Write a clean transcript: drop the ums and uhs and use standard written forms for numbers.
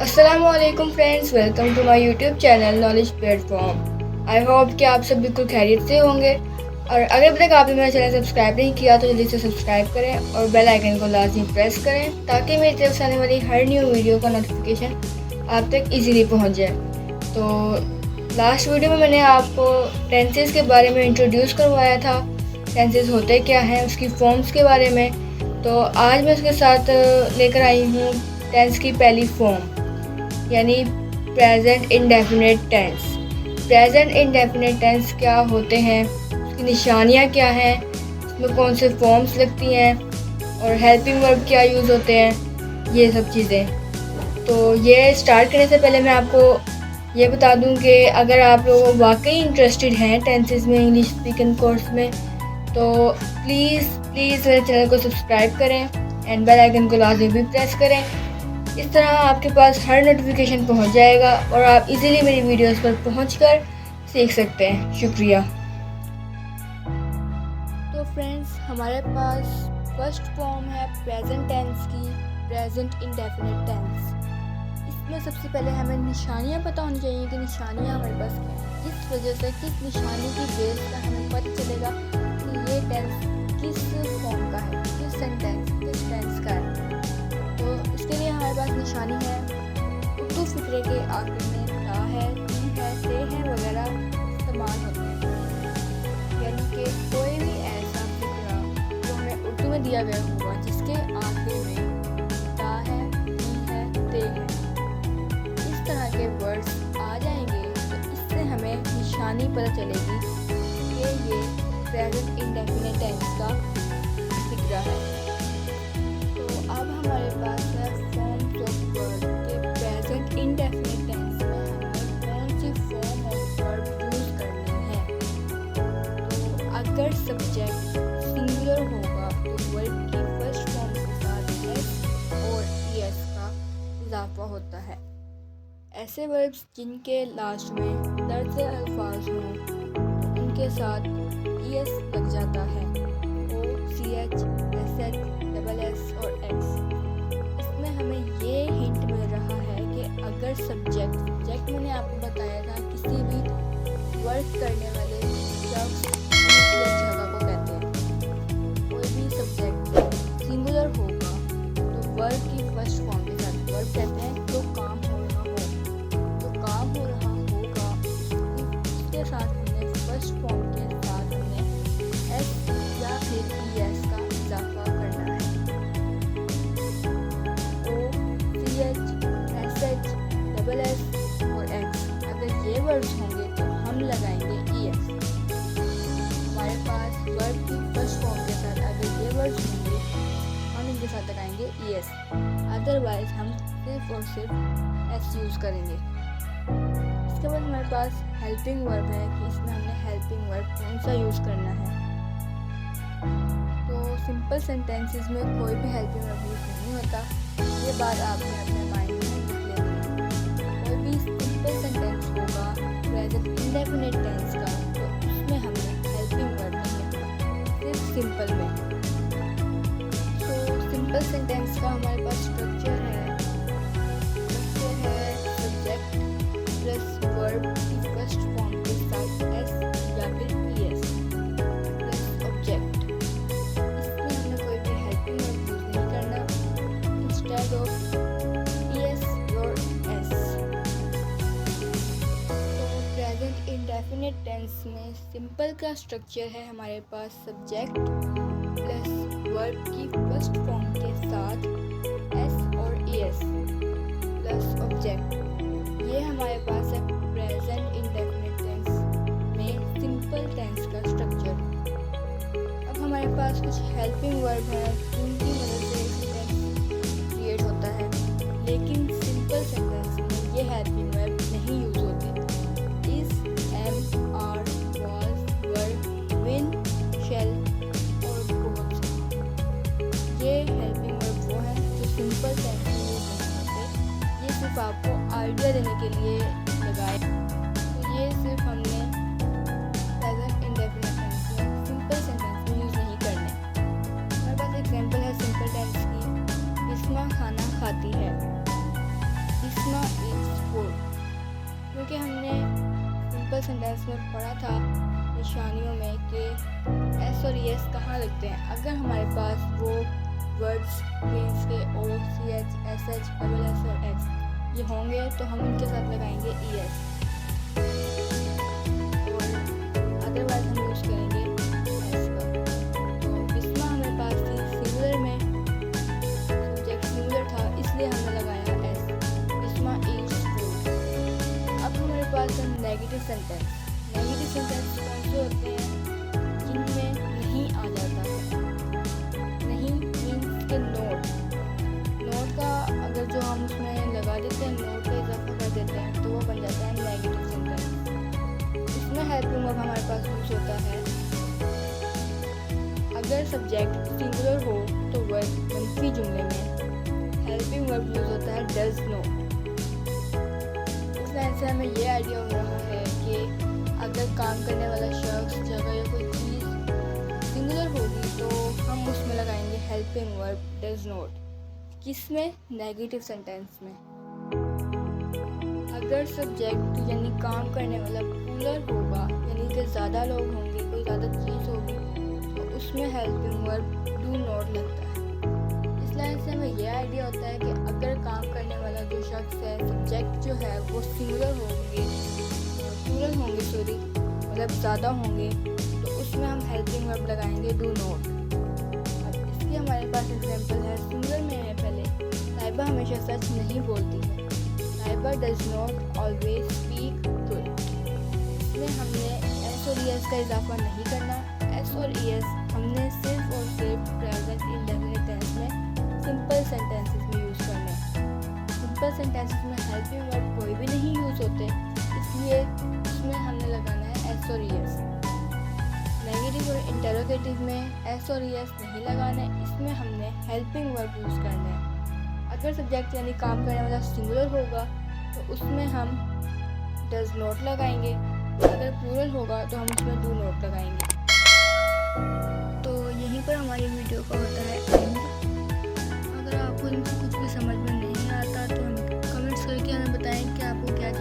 अस्सलामुअलैकुम friends, welcome to my YouTube channel knowledge platform. I hope कि आप सब बिल्कुल खैरियत से होंगे और अगर अब तक आपने मेरा चैनल सब्सक्राइब नहीं किया तो जल्दी से सब्सक्राइब करें और बेल आइकन को लाजमी प्रेस करें ताकि मेरी तरफ से आने वाली हर न्यू वीडियो का नोटिफिकेशन आप तक इजीली पहुंच जाए। तो लास्ट वीडियो में मैंने आपको टेंसेस के बारे में इंट्रोड्यूस करवाया था, टेंसेस होते क्या हैं, उसकी फॉर्म्स के बारे में। तो आज मैं उसके साथ लेकर आई हूँ टेंस की पहली फॉर्म यानी present indefinite tense. Present indefinite tense क्या होते हैं, उसकी निशानियाँ क्या हैं, उसमें कौन से फॉर्म्स लगती हैं और हेल्पिंग वर्ब क्या यूज़ होते हैं, ये सब चीज़ें। तो ये स्टार्ट करने से पहले मैं आपको ये बता दूं कि अगर आप लोग वाकई इंटरेस्टेड हैं टेंसेस में, इंग्लिश स्पीकिंग कोर्स में, तो प्लीज़ मेरे चैनल को सब्सक्राइब करें एंड बेल आइकन को लाजमी भी प्रेस करें। इस तरह आपके पास हर नोटिफिकेशन पहुंच जाएगा और आप इजीली मेरी वीडियोस पर पहुंचकर सीख सकते हैं। शुक्रिया। तो फ्रेंड्स, हमारे पास फर्स्ट फॉर्म है प्रेजेंट टेंस की, प्रेजेंट इंडेफिनिट टेंस। इसमें सबसे पहले हमें निशानियां पता होनी चाहिए कि निशानियां हमारे पास क्या हैं। इस वजह से किस निशानी की बेस पर हमें पता चलेगा कि ये टेंस किस फॉर्म का है, किस टेंस का है। तो इसके लिए हमारे पास निशानी है, उर्दू फिक्रे के आखिर में ता है, ती है, ते है वगैरह इस्तेमाल होते हैं। यानी कि कोई भी ऐसा फिक्रा जो हमें उर्दू में दिया गया होगा जिसके आखिर में ता है, ती है, ते है, इस तरह के वर्ड्स आ जाएंगे तो इससे हमें निशानी पता चलेगी कि ये प्रेजेंट इंडेफिनिट टेंस का फिक्रा है। तो अब हमारे पास है फॉर्म्स ऑफ वर्ब के प्रेजेंट इंडेफिनिट टेंस में हमें कौन सी फॉर्म ऑफ वर्ब यूज़ करनी है। तो अगर सब्जेक्ट सिंगुलर होगा तो वर्ब की फर्स्ट फॉर्म के साथ एस और ईएस का इजाफा होता है। ऐसे वर्ब्स जिनके लास्ट में दर्ज अल्फाज हों उनके साथ ईएस लग जाता है, O C H, S H, double S और एक्स। इसमें हमें ये हिंट मिल रहा है कि अगर सब्जेक्ट मैंने आपको बताया था किसी भी वर्क करने वाले शख्स या जगह को कहते हैं। कोई भी सब्जेक्ट सिंगुलर होगा तो वर्ब की फर्स्ट फॉर्म के साथ वर्ब कहते हैं जो काम हो रहा हो, जो काम हो रहा होगा उसके साथ हमने फर्स्ट फॉर्म के साथ हमने एस या फिर ई एस का इजाफा करना है। O C H, S H, double S और एक्स अगर ये वर्ड्स होंगे तो हम लगाएंगे ई एस। हमारे पास वर्ब की फर्स्ट फॉर्म के साथ अगर ये वर्ड्स होंगे हम इनके साथ लगाएंगे ई एस, अदरवाइज हम सिर्फ और सिर्फ एस यूज़ करेंगे। इसके बाद हमारे पास हेल्पिंग वर्ब है कि इसमें हमने हेल्पिंग वर्ब कौन सा यूज़ करना है। तो सिंपल सेंटेंसेस में कोई भी हेल्पिंग वर्ब यूज़ नहीं होता, ये बात आपने अपने माइंड में लिख लेनी है। कोई भी सिंपल सेंटेंस होगा प्रेजेंट इंडेफिनिट टेंस का तो उसमें हमने हेल्पिंग वर्ब नहीं लिखना, सिर्फ सिंपल में। तो सिंपल सेंटेंस का हमारे पास स्ट्रक्चर है सब्जेक्ट प्लस वर्ब की फर्स्ट फॉर्म के साथ एस या फिर ईएस प्लस ऑब्जेक्ट। इसमें हमें कोई भी हेल्पिंग वर्ब यूज़ नहीं करना, इंस्टेड ऑफ ईएस और एस। तो प्रेजेंट इंडेफिनिट टेंस में सिंपल का स्ट्रक्चर है हमारे पास सब्जेक्ट प्लस वर्ब की फर्स्ट फॉर्म के साथ एस और ईएस प्लस ऑब्जेक्ट। ये हमारे पास है प्रेजेंट इंडेफिनिट टेंस में सिंपल टेंस का स्ट्रक्चर। अब हमारे पास कुछ हेल्पिंग वर्ब है जिनकी मदद से सेंटेंस क्रिएट होता है, लेकिन सिंपल सेंटेंस में ये हेल्पिंग वर्ब नहीं यूज होते। Is, am, are, was, were, will, shall और बहुत से ये हेल्पिंग वर्ब वो हैं जो सिंपल टेंस में यूज नहीं होते। ये सिर्फ आपको आइडिया देने के लिए लगाए। तो ये सिर्फ हमने प्रेजेंट इंडेफिनिट टेंस में सिंपल सेंटेंस में यूज़ नहीं करने। हमारे पास एग्जांपल है सिंपल टेंस की, बिस्मा खाना खाती है। बिस्मा कि एस और एस कहाँ लगते हैं। अगर हमारे पास वो वर्ड्स मीन्स के O C H S H double S और एक्स ये होंगे तो हम उनके साथ लगाएंगे ई एस, और अदरवाइज हम यूज़ करेंगे एस का। तो बिस्मा हमारे पास थी सिंगुलर में, सब्जेक्ट सिंगुलर था इसलिए हमने लगाया एस, बिस्मा इज फूड। अब हमारे पास है नेगेटिव सेंटेंस। नेगेटिव सेंटेंस कौन से होते हैं जिनमें नहीं आ जाता है। नहीं मीन्स के नोट, नोट का अगर जो हम उसमें लगा देते हैं, नोट का इजाफा कर देते हैं तो वो बन जाता है नेगेटिव सेंटेंस। इसमें हेल्पिंग वर्ब हमारे पास यूज होता है अगर सब्जेक्ट सिंगुलर हो तो वर्ब मंफी जुमले में हेल्पिंग वर्ब यूज होता है डज नॉट। इस लाइन से हमें ये आइडिया हो रहा है कि अगर काम करने वाला शख्स, जगह या कोई चीज़ सिंगुलर होगी तो हम उसमें लगाएंगे हेल्पिंग वर्ब डज नॉट, किसमें नेगेटिव सेंटेंस में। अगर सब्जेक्ट यानी काम करने वाला प्लूरल होगा यानी कि ज़्यादा लोग होंगे, कोई ज़्यादा चीज़ होगी तो उसमें हेल्पिंग वर्ब डू नॉट लगता है। इस लाइन से हमें यह आइडिया होता है कि अगर काम करने वाला जो शख्स है, सब्जेक्ट जो है वो सिंगुलर होंगे, प्लूरल होंगे सॉरी, मतलब ज़्यादा होंगे तो उसमें हम हेल्पिंग वर्ब लगाएंगे डू नॉट। अब इसकी हमारे पास एग्जांपल है, सिंगुलर में है पहले, ताइबा हमेशा सच नहीं बोलती है। Taiba does not always speak truth. इसमें हमने एस और ई एस का इजाफा नहीं करना। एस और ई एस हमने सिर्फ और सिर्फ प्रेजेंट इंडेफिनिट टेंस में सिंपल सेंटेंसेस में यूज़ करने हैं। सिंपल सेंटेंसेस में हेल्पिंग वर्ब कोई भी नहीं यूज़ होते, इसलिए इसमें हमने लगाना है एस और ई एस। नेगेटिव और इंटरोगेटिव में एस और ई एस नहीं लगाना है, इसमें हमने हेल्पिंग वर्ब यूज़ करना है। अगर सब्जेक्ट यानी काम करने वाला सिंगुलर होगा तो उसमें हम डज नॉट लगाएंगे, अगर प्लूरल होगा तो हम उसमें डू नॉट लगाएंगे। तो यहीं पर हमारी वीडियो का होता है एंड। अगर आपको इनसे कुछ भी समझ में नहीं आता तो हमें कमेंट्स करके हमें बताएं कि आपको क्या